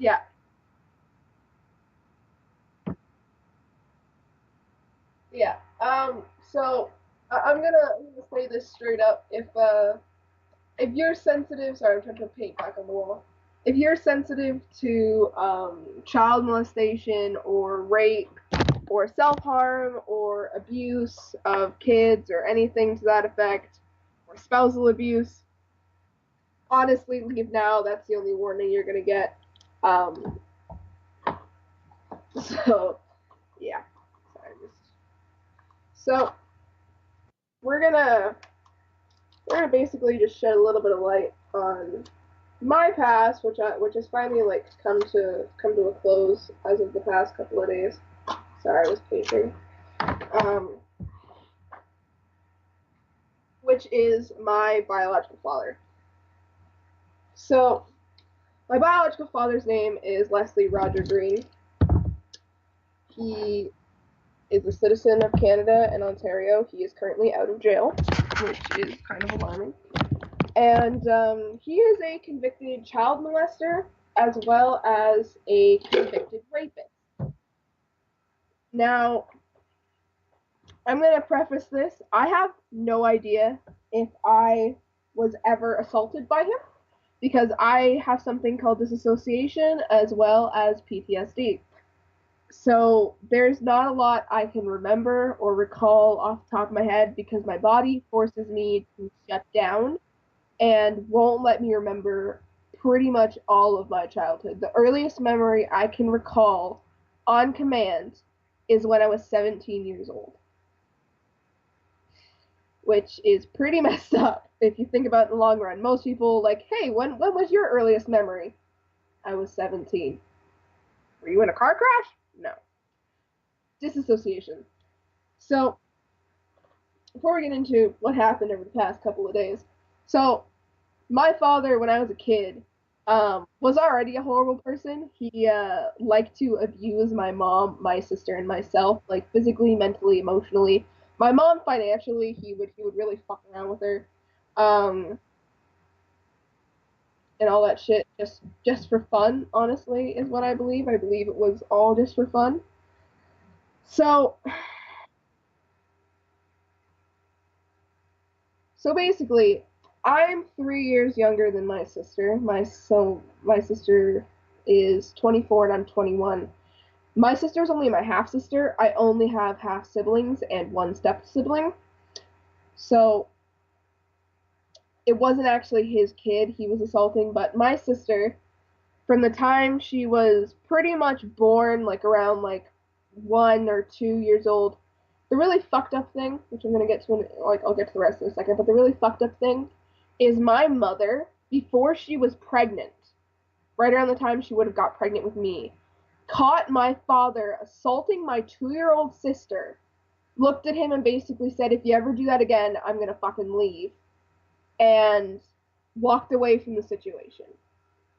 Yeah. Yeah. So I'm gonna say this straight up. If you're sensitive, sorry, I'm trying to paint back on the wall. If you're sensitive to child molestation or rape or self harm or abuse of kids or anything to that effect, or spousal abuse, honestly, leave now. That's the only warning you're gonna get. Um, so yeah. Sorry, just so we're gonna we're gonna basically just shed a little bit of light on my past, which has finally like come to a close as of the past couple of days. Sorry, I was painting. Um, which is my biological father. So my biological father's name is Leslie Roger Green. He is a citizen of Canada and Ontario. He is currently out of jail, which is kind of alarming. And he is a convicted child molester as well as a convicted rapist. Now, I'm going to preface this. I have no idea if I was ever assaulted by him because I have something called disassociation as well as PTSD. So there's not a lot I can remember or recall off the top of my head because my body forces me to shut down and won't let me remember pretty much all of my childhood. The earliest memory I can recall on command is when I was 17 years old, which is pretty messed up if you think about it in the long run. Most people like, hey, when was your earliest memory? I was 17. Were you in a car crash? No. Disassociation. So, before we get into what happened over the past couple of days, so my father, when I was a kid, was already a horrible person. He liked to abuse my mom, my sister, and myself, like physically, mentally, emotionally. My mom, financially, he would really fuck around with her, um, and all that shit, just for fun. Honestly, is what I believe. I believe it was all just for fun. So, so basically, I'm 3 years younger than my sister. My sister is 24 and I'm 21. My sister's only my half sister. I only have half siblings and one step sibling. So it wasn't actually his kid he was assaulting, but my sister, from the time she was pretty much born, like around like 1 or 2 years old, the really fucked up thing, which I'm gonna get to, like I'll get to the rest in a second, but the really fucked up thing is my mother, before she was pregnant, right around the time she would have got pregnant with me, caught my father assaulting my 2 year old sister, looked at him and basically said, if you ever do that again, I'm gonna fucking leave, and walked away from the situation.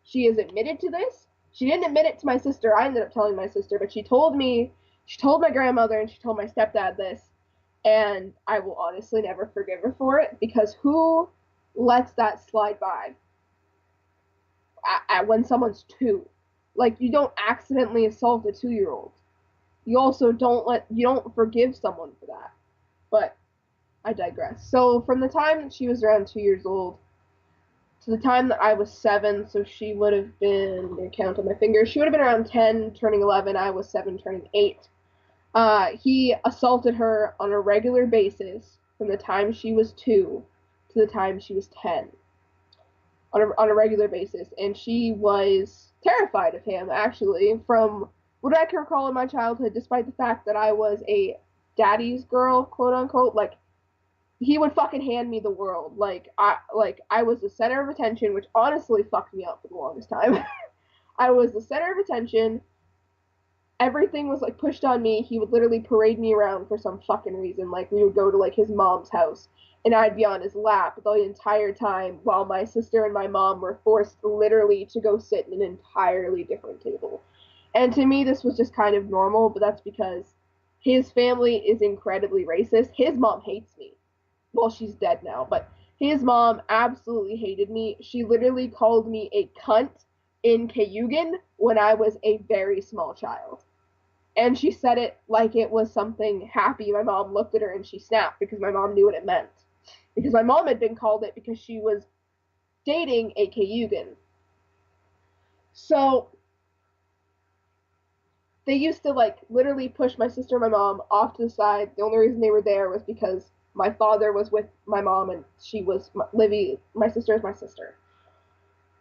She is admitted to this. She didn't admit it to my sister. I ended up telling my sister, but she told my grandmother, and she told my stepdad this, and I will honestly never forgive her for it because who lets that slide by when someone's two? Like, you don't accidentally assault a 2 year old. You don't forgive someone for that. But I digress. So from the time that she was around 2 years old to the time that I was 7, so she would have been, I count on my fingers, she would have been around 10, turning 11. I was 7, turning 8. He assaulted her on a regular basis from the time she was 2 to the time she was 10 on a regular basis. And she was terrified of him, actually, from what I can recall in my childhood, despite the fact that I was a daddy's girl, quote unquote. Like, he would fucking hand me the world. Like I was the center of attention, which honestly fucked me up for the longest time. I was the center of attention. Everything was like pushed on me. He would literally parade me around for some fucking reason. Like we would go to like his mom's house and I'd be on his lap the entire time while my sister and my mom were forced literally to go sit at an entirely different table. And to me this was just kind of normal, but that's because his family is incredibly racist. His mom hates me. Well, she's dead now, but his mom absolutely hated me. She literally called me a cunt in Cayugan when I was a very small child. And she said it like it was something happy. My mom looked at her and she snapped because my mom knew what it meant. Because my mom had been called it because she was dating a Cayugan. So they used to like literally push my sister and my mom off to the side. The only reason they were there was because my father was with my mom and she was Livy. My sister is my sister.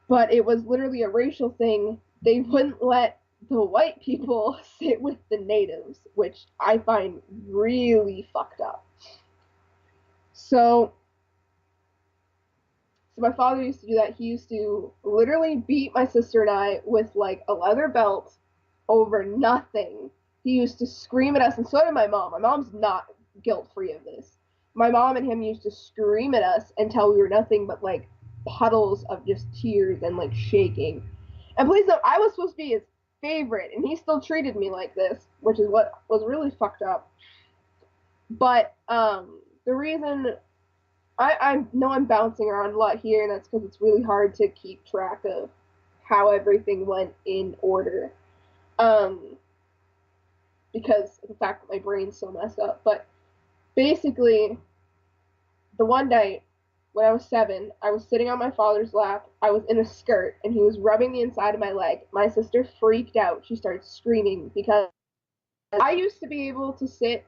But it was literally a racial thing. They wouldn't let the white people sit with the natives, which I find really fucked up. So, so my father used to do that. He used to literally beat my sister and I with like a leather belt over nothing. He used to scream at us, and so did my mom. My mom's not guilt free of this. My mom and him used to scream at us until we were nothing but like puddles of just tears and like shaking. And please note, I was supposed to be his favorite, and he still treated me like this, which is what was really fucked up. But the reason I know I'm bouncing around a lot here, and that's because it's really hard to keep track of how everything went in order. Um, because of the fact that my brain's so messed up. But basically, the one night when I was 7, I was sitting on my father's lap. I was in a skirt, and he was rubbing the inside of my leg. My sister freaked out. She started screaming because I used to be able to sit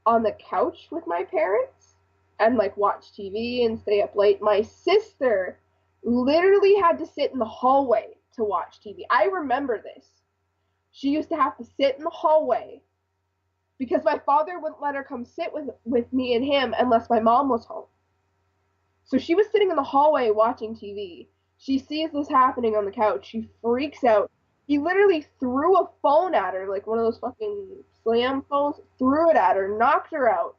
on the couch with my parents and like watch TV and stay up late. My sister literally had to sit in the hallway to watch TV. I remember this. She used to have to sit in the hallway because my father wouldn't let her come sit with me and him unless my mom was home. So she was sitting in the hallway watching TV. She sees this happening on the couch. She freaks out. He literally threw a phone at her, like one of those fucking slam phones, threw it at her, knocked her out.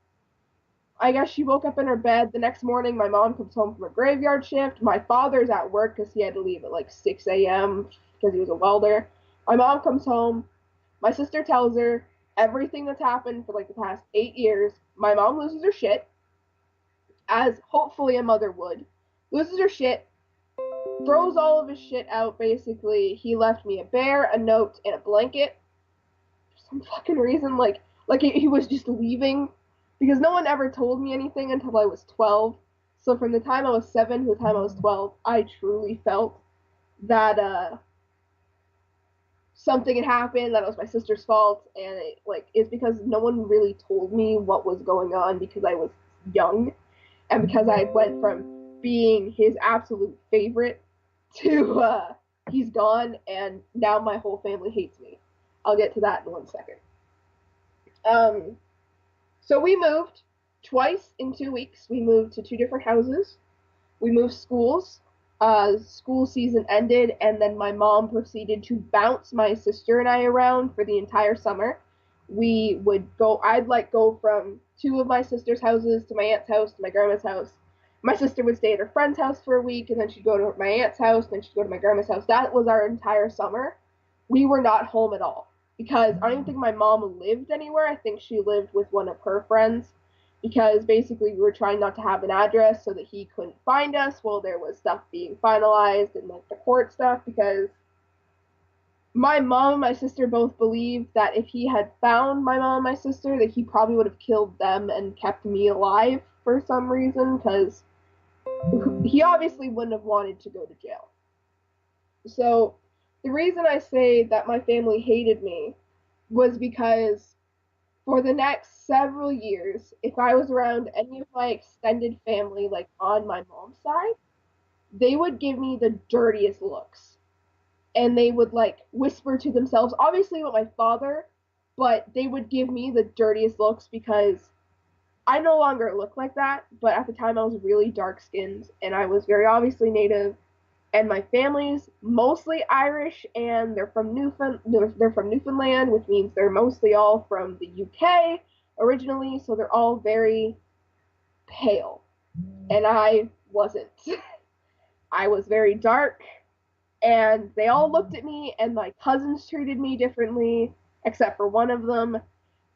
I guess she woke up in her bed. The next morning, my mom comes home from a graveyard shift. My father's at work because he had to leave at like 6 a.m. because he was a welder. My mom comes home. My sister tells her everything that's happened for like the past 8 years. My mom loses her shit, as hopefully a mother would. Loses her shit, throws all of his shit out, basically. He left me a bear, a note, and a blanket. For some fucking reason, like he was just leaving. Because no one ever told me anything until I was 12. So from the time I was 7 to the time I was 12, I truly felt that something had happened, that it was my sister's fault, and it's because no one really told me what was going on because I was young, and because I went from being his absolute favorite to he's gone, and now my whole family hates me. I'll get to that in 1 second. Um, so we moved twice in 2 weeks. We moved to two different houses. We moved schools. School season ended, and then my mom proceeded to bounce my sister and I around for the entire summer. We would go, I'd like go from two of my sister's houses to my aunt's house to my grandma's house. My sister would stay at her friend's house for a week, and then she'd go to my aunt's house, then she'd go to my grandma's house. That was our entire summer. We were not home at all because I don't even think my mom lived anywhere. I think she lived with one of her friends because basically we were trying not to have an address so that he couldn't find us while there was stuff being finalized and like the court stuff, because my mom and my sister both believed that if he had found my mom and my sister, that he probably would have killed them and kept me alive for some reason, because he obviously wouldn't have wanted to go to jail. So the reason I say that my family hated me was because for the next several years, if I was around any of my extended family, like on my mom's side, they would give me the dirtiest looks. And they would like whisper to themselves, obviously with my father, but they would give me the dirtiest looks because I no longer look like that. But at the time, I was really dark skinned and I was very obviously native. And my family's mostly Irish, and they're from Newfoundland, which means they're mostly all from the UK originally, so they're all very pale. And I wasn't. I was very dark, and they all looked at me, and my cousins treated me differently, except for one of them,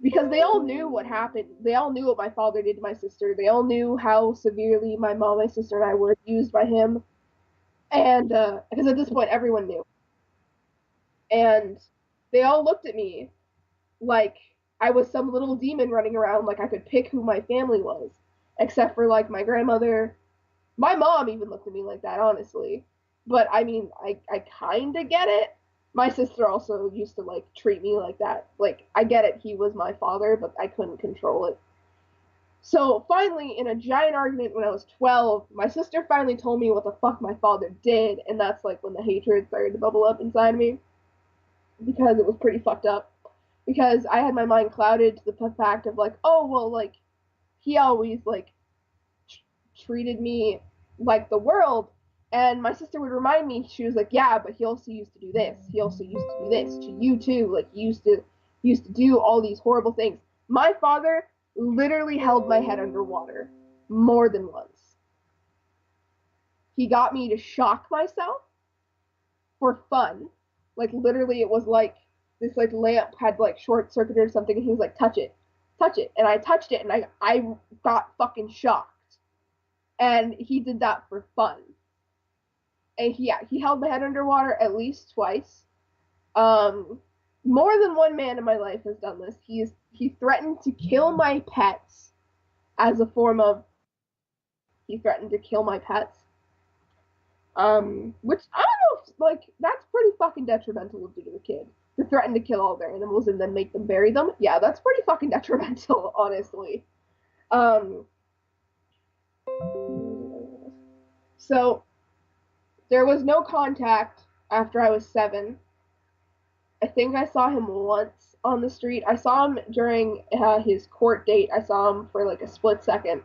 because they all knew what happened. They all knew what my father did to my sister. They all knew how severely my mom, my sister, and I were abused by him. And because at this point, everyone knew. And they all looked at me like I was some little demon running around, like I could pick who my family was, except for like my grandmother. My mom even looked at me like that, honestly. But I mean, I kind of get it. My sister also used to like treat me like that. Like, I get it, he was my father, but I couldn't control it. So finally, in a giant argument when I was 12, my sister finally told me what the fuck my father did, and that's like when the hatred started to bubble up inside me because it was pretty fucked up. Because I had my mind clouded to the fact of like, oh well, like he always like treated me like the world. And my sister would remind me, she was like, yeah, but he also used to do this. He also used to do this to you too. Like he used to do all these horrible things. My father literally held my head underwater more than once. He got me to shock myself for fun. Like literally it was like this like lamp had like short circuited or something and he was like, touch it. Touch it. And I touched it and I got fucking shocked. And he did that for fun. And he held my head underwater at least twice. Um, More than one man in my life has done this. He threatened to kill my pets as a form of he threatened to kill my pets. Which I don't know if like that's pretty fucking detrimental to do to a kid. To threaten to kill all their animals and then make them bury them. Yeah, that's pretty fucking detrimental, honestly. Um, so there was no contact after I was 7. I think I saw him once on the street. I saw him during his court date. I saw him for like a split second.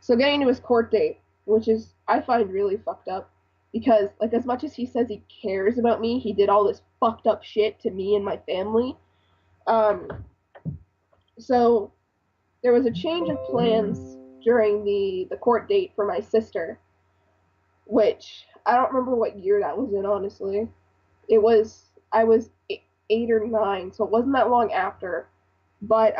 So getting to his court date, which is I find really fucked up, because like as much as he says he cares about me, he did all this fucked up shit to me and my family. Um, so there was a change of plans during the court date for my sister, which I don't remember what year that was in, honestly. It was I was 8 or 9, so it wasn't that long after. But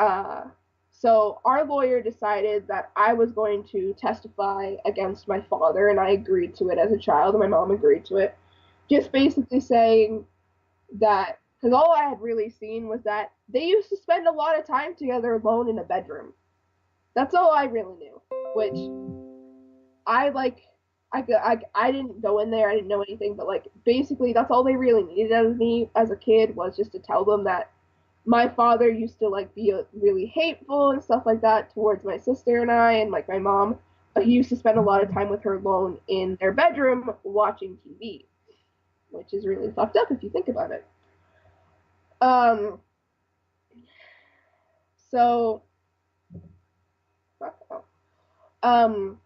so our lawyer decided that I was going to testify against my father, and I agreed to it as a child, and my mom agreed to it. Just basically saying that because all I had really seen was that they used to spend a lot of time together alone in a bedroom. That's all I really knew, which I like I didn't go in there. I didn't know anything, but like basically that's all they really needed out of me as a kid was just to tell them that my father used to like be really hateful and stuff like that towards my sister and I and like my mom. But he used to spend a lot of time with her alone in their bedroom watching TV, which is really fucked up if you think about it. Um, so um,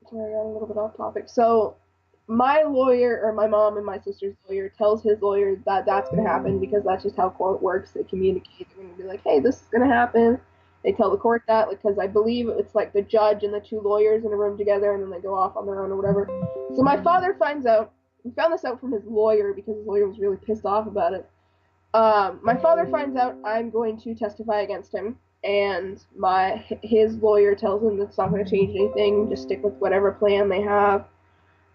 sorry, I got a little bit off topic. So my lawyer or my mom and my sister's lawyer tells his lawyer that that's going to happen because that's just how court works. They communicate. They're going to be like, hey, this is going to happen. They tell the court that because I believe it's like the judge and the 2 lawyers in a room together and then they go off on their own or whatever. So my father finds out. We found this out from his lawyer because his lawyer was really pissed off about it. My father finds out I'm going to testify against him, and his lawyer tells him that's not going to change anything. Just stick with whatever plan they have.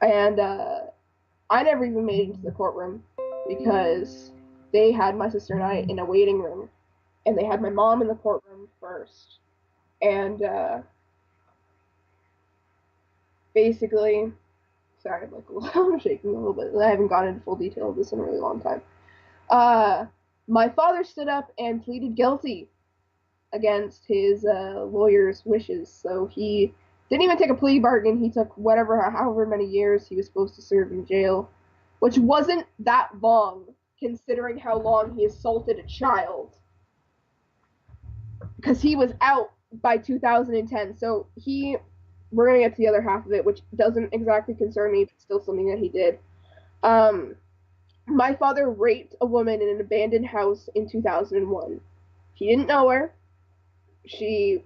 And I never even made it into the courtroom because they had my sister and I in a waiting room, and they had my mom in the courtroom first. And basically, sorry, I'm like I'm shaking a little bit. I haven't gone into full detail of this in a really long time. Uh, my father stood up and pleaded guilty against his lawyer's wishes. So he didn't even take a plea bargain. He took however many years he was supposed to serve in jail, which wasn't that long considering how long he assaulted a child. Because he was out by 2010. So we're gonna get to the other half of it, which doesn't exactly concern me, but still something that he did. Um, my father raped a woman in an abandoned house in 2001. He didn't know her.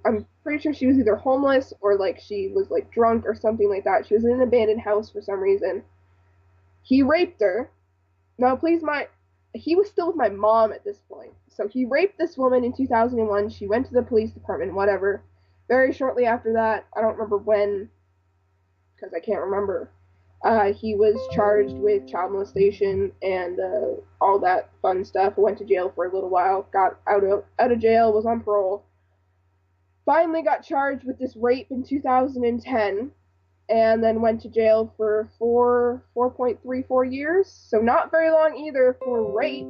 I'm pretty sure she was either homeless or like she was like drunk or something like that. She was in an abandoned house for some reason. He raped her. Now, he was still with my mom at this point. So he raped this woman in 2001. She went to the police department, whatever. Very shortly after that, I don't remember when, because I can't remember. He was charged with child molestation and all that fun stuff. Went to jail for a little while, got out of jail, was on parole. Finally got charged with this rape in 2010, and then went to jail for 4.34 years. So not very long either for rape,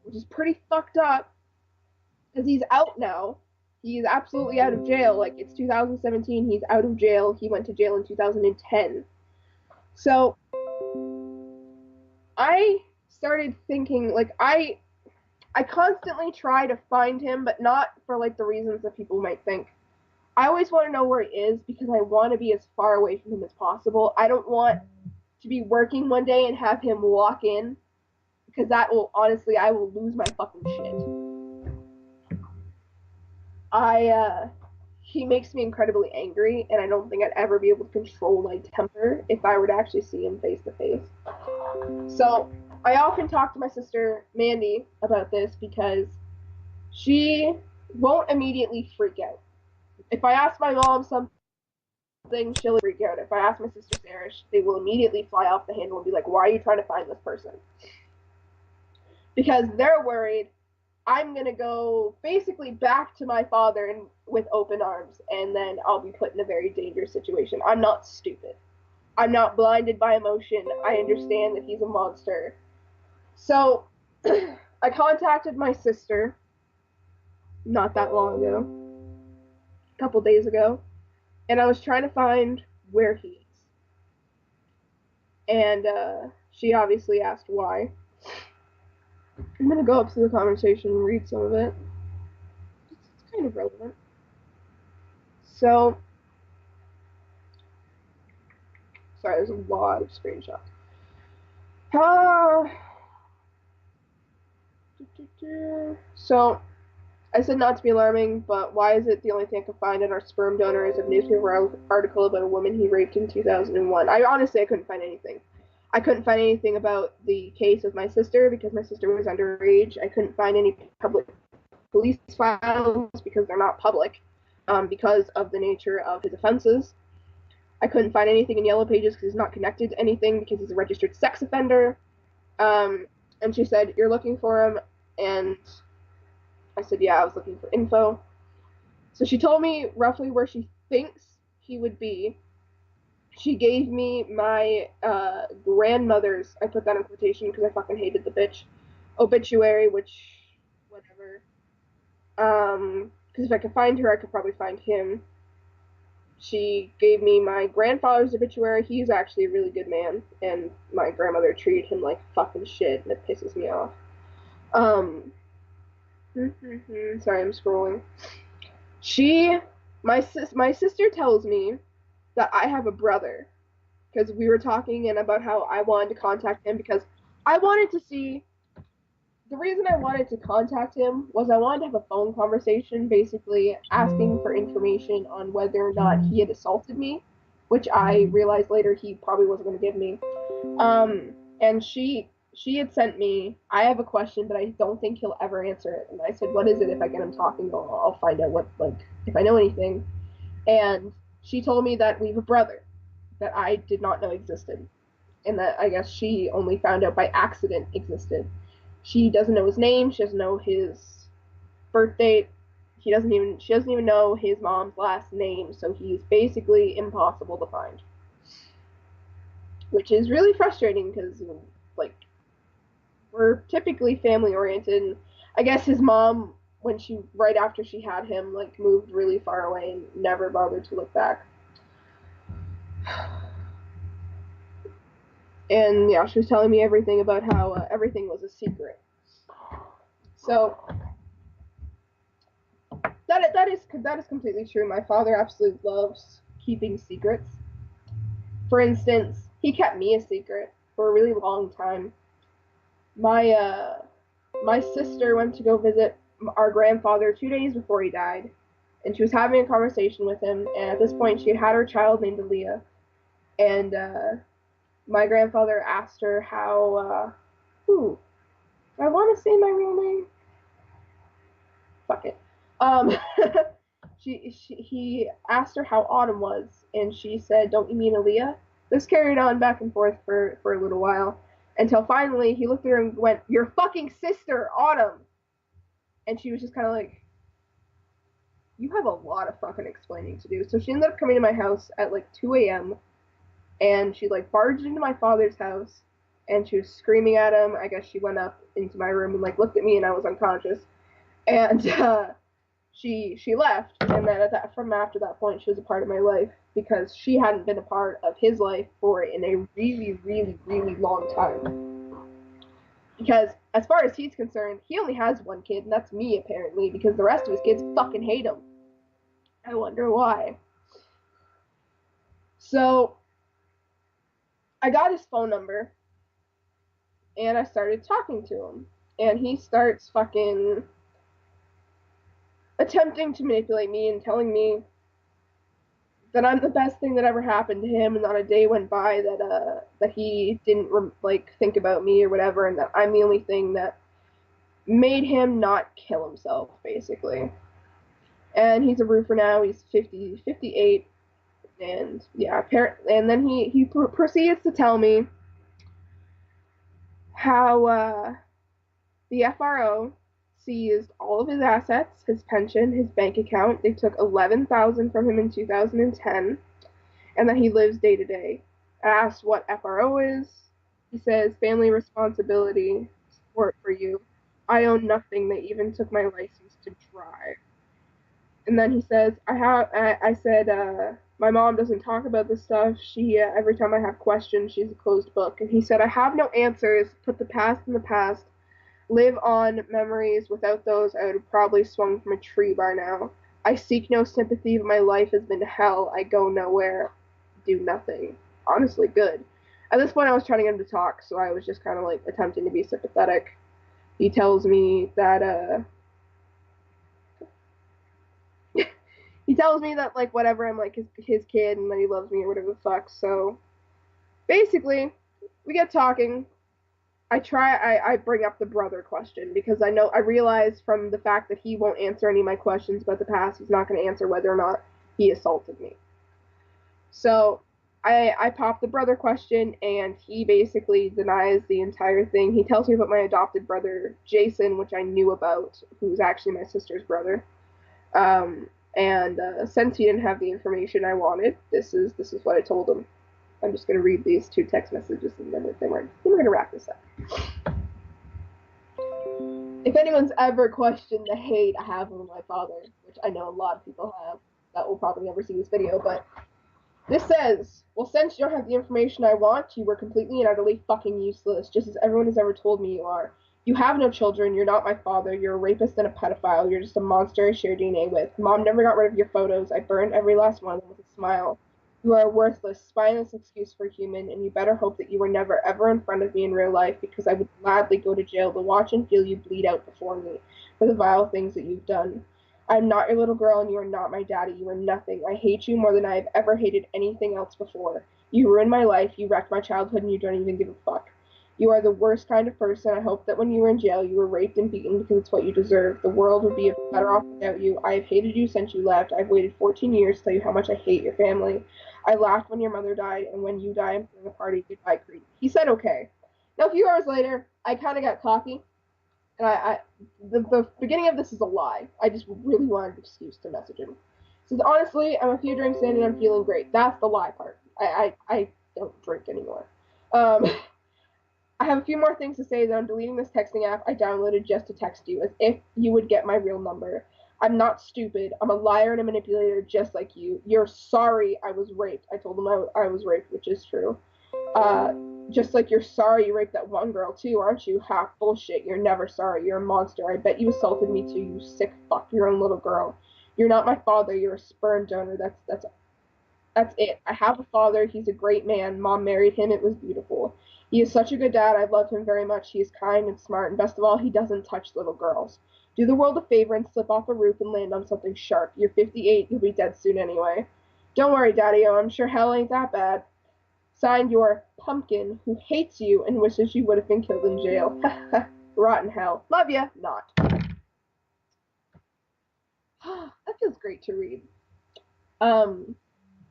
which is pretty fucked up because he's out now. He's absolutely out of jail. Like, it's 2017, he's out of jail. He went to jail in 2010. So I started thinking, like, I constantly try to find him, but not for like the reasons that people might think. I always want to know where he is because I want to be as far away from him as possible. I don't want to be working one day and have him walk in, because that will, honestly, I will lose my fucking shit. He makes me incredibly angry, and I don't think I'd ever be able to control my temper if I were to actually see him face to face. So I often talk to my sister Mandy about this because she won't immediately freak out. If I ask my mom something, she'll freak out. If I ask my sister Sarah, they will immediately fly off the handle and be like, "Why are you trying to find this person?" Because they're worried I'm gonna go basically back to my father and with open arms, and then I'll be put in a very dangerous situation. I'm not stupid. I'm not blinded by emotion. I understand that he's a monster. So I contacted my sister not that long ago, a couple days ago, and I was trying to find where he is. And she obviously asked why. I'm gonna go up to the conversation and read some of it. It's kind of relevant. So, sorry, there's a lot of screenshots. Ah, so, I said not to be alarming, but why is it the only thing I could find in our sperm donor is a newspaper article about a woman he raped in 2001? I couldn't find anything. I couldn't find anything about the case of my sister because my sister was underage. I couldn't find any public police files because they're not public, because of the nature of his offenses. I couldn't find anything in Yellow Pages because he's not connected to anything because he's a registered sex offender. And she said, "You're looking for him?" And I said, "Yeah, I was looking for info." So she told me roughly where she thinks he would be. She gave me my grandmother's, I put that in quotation because I fucking hated the bitch, obituary, which, whatever. Because if I could find her, I could probably find him. She gave me my grandfather's obituary. He's actually a really good man, and my grandmother treated him like fucking shit, and it pisses me off. Um, sorry, I'm scrolling. She, my sister tells me that I have a brother because we were talking and about how I wanted to contact him because I wanted to see. The reason I wanted to contact him was I wanted to have a phone conversation, basically asking for information on whether or not he had assaulted me, which I realized later he probably wasn't going to give me. And she had sent me, "I have a question, but I don't think he'll ever answer it." And I said, "What is it? If I get him talking, I'll find out what, like, if I know anything." And she told me that we have a brother that I did not know existed, and that I guess she only found out by accident existed. She doesn't know his name. She doesn't know his birth date. She doesn't even know his mom's last name. So he's basically impossible to find, which is really frustrating because, like, we're typically family oriented. And I guess his mom, when she right after she had him, like, moved really far away and never bothered to look back. And yeah, she was telling me everything about how everything was a secret. So that is completely true. My father absolutely loves keeping secrets. For instance, he kept me a secret for a really long time. My my sister went to go visit our grandfather 2 days before he died, and she was having a conversation with him. And at this point, she had her child named Aaliyah, and my grandfather asked her how. Ooh, I want to say my real name. Fuck it. Um, he asked her how Autumn was, and she said, "Don't you mean Aaliyah?" this carried on back and forth for a little while until finally he looked at her and went, "Your fucking sister, Autumn." And she was just kind of like, "You have a lot of fucking explaining to do." So she ended up coming to my house at like 2 a.m. and she like barged into my father's house and she was screaming at him. I guess she went up into my room and like looked at me and I was unconscious. And she left, and then from after that point, she was a part of my life because she hadn't been a part of his life for in a really, really, really long time. Because as far as he's concerned, he only has one kid, and that's me apparently. Because the rest of his kids fucking hate him. I wonder why. So I got his phone number, and I started talking to him, and he starts fucking attempting to manipulate me and telling me that I'm the best thing that ever happened to him, and not a day went by that he didn't like think about me or whatever, and that I'm the only thing that made him not kill himself, basically. And he's a roofer now. He's 58, and yeah, and then he proceeds to tell me how the FRO seized all of his assets, his pension, his bank account. They took 11,000 from him in 2010, and that he lives day to day. I asked what FRO is. He says family responsibility support for you. I own nothing. They even took my license to drive. And then he says, I said, my mom doesn't talk about this stuff. She, every time I have questions, she's a closed book. And he said, I have no answers. Put the past in the past. Live on memories. Without those, I would have probably swung from a tree by now. I seek no sympathy, but my life has been hell. I go nowhere, do nothing. Honestly, good. At this point, I was trying to get him to talk, so I was just kind of like attempting to be sympathetic. He tells me that he tells me that like whatever, I'm like his kid and that he loves me or whatever the fuck. So basically, we get talking. I bring up the brother question because I realize from the fact that he won't answer any of my questions about the past, he's not going to answer whether or not he assaulted me. So I pop the brother question and he basically denies the entire thing. He tells me about my adopted brother Jason, which I knew about, who's actually my sister's brother. And since he didn't have the information I wanted, this is what I told him. I'm just gonna read these two text messages and then we're gonna wrap this up. If anyone's ever questioned the hate I have for my father, which I know a lot of people have, that will probably never see this video, but this says, well, since you don't have the information I want, you were completely and utterly fucking useless, just as everyone has ever told me you are. You have no children, you're not my father, you're a rapist and a pedophile, you're just a monster I share DNA with. Mom never got rid of your photos, I burned every last one of them with a smile. You are a worthless, spineless excuse for a human, and you better hope that you were never ever in front of me in real life, because I would gladly go to jail to watch and feel you bleed out before me for the vile things that you've done. I'm not your little girl, and you are not my daddy. You are nothing. I hate you more than I have ever hated anything else before. You ruined my life, you wrecked my childhood, and you don't even give a fuck. You are the worst kind of person. I hope that when you were in jail, you were raped and beaten because it's what you deserve. The world would be better off without you. I have hated you since you left. I've waited 14 years to tell you how much I hate your family. I laughed when your mother died, and when you die, I'm throwing a party. Goodbye, Creed. He said okay. Now, a few hours later, I kind of got cocky, and the beginning of this is a lie. I just really wanted an excuse to message him. He says, honestly, I'm a few drinks in and I'm feeling great. That's the lie part. I don't drink anymore. I have a few more things to say that I'm deleting this texting app I downloaded just to text you, as if you would get my real number. I'm not stupid. I'm a liar and a manipulator just like you. You're sorry I was raped. I told him I was raped, which is true. Just like you're sorry you raped that one girl too, aren't you? Ha, bullshit. You're never sorry. You're a monster. I bet you assaulted me too, you sick fuck. Your own little girl. You're not my father. You're a sperm donor. That's it. I have a father. He's a great man. Mom married him. It was beautiful. He is such a good dad. I love him very much. He is kind and smart, and best of all, he doesn't touch little girls. Do the world a favor and slip off a roof and land on something sharp. You're 58. You'll be dead soon anyway. Don't worry, Daddy-O. I'm sure hell ain't that bad. Signed, your pumpkin, who hates you and wishes you would have been killed in jail. Rotten hell. Love ya. Not. That feels great to read. Um,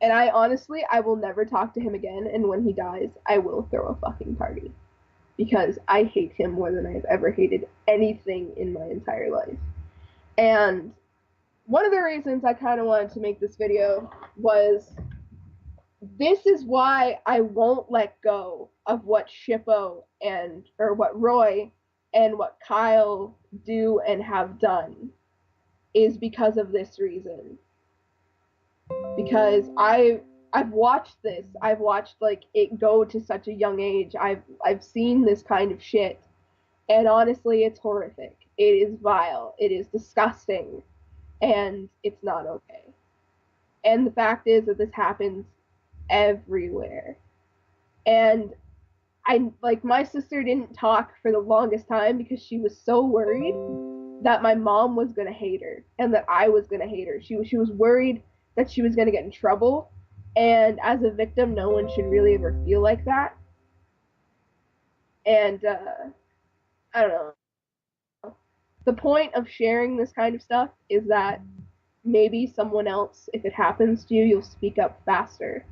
And I honestly, I will never talk to him again. And when he dies, I will throw a fucking party because I hate him more than I've ever hated anything in my entire life. And one of the reasons I kind of wanted to make this video was this is why I won't let go of what Shippo and or what Roy and what Kyle do and have done is because of this reason. Because I've watched this. I've watched like it go to such a young age. I've seen this kind of shit. And honestly, it's horrific. It is vile. It is disgusting. And it's not okay. And the fact is that this happens everywhere. And I like my sister didn't talk for the longest time because she was so worried that my mom was gonna hate her and that I was gonna hate her. She was worried that she was gonna get in trouble, and as a victim, no one should really ever feel like that. And I don't know. The point of sharing this kind of stuff is that maybe someone else, if it happens to you, you'll speak up faster.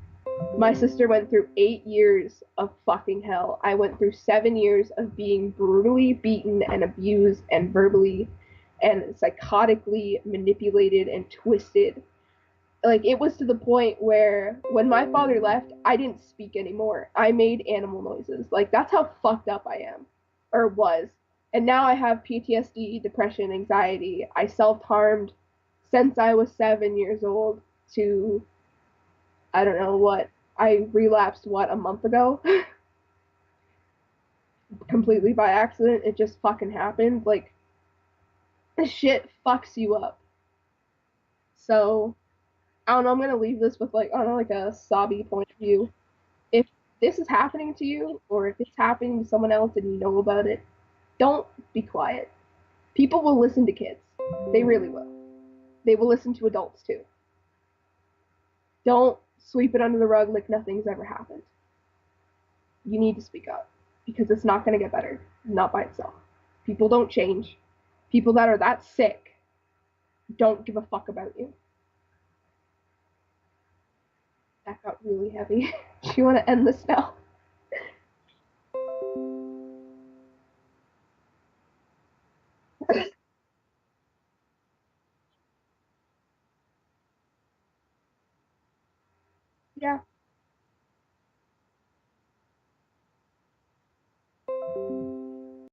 My sister went through 8 years of fucking hell. I went through 7 years of being brutally beaten and abused and verbally and psychotically manipulated and twisted. Like, it was to the point where when my father left, I didn't speak anymore. I made animal noises. Like, that's how fucked up I am. Or was. And now I have PTSD, depression, anxiety. I self harmed since I was 7 years old to I don't know what. I relapsed a month ago? Completely by accident. It just fucking happened. Like, this shit fucks you up. So, I don't know, I'm gonna leave this with like, I don't know, like a sobby point of view. If this is happening to you, or if it's happening to someone else and you know about it, don't be quiet. People will listen to kids. They really will. They will listen to adults too. Don't sweep it under the rug like nothing's ever happened. You need to speak up because it's not going to get better, not by itself. People don't change. People that are that sick don't give a fuck about you. That got really heavy. Do you want to end this now?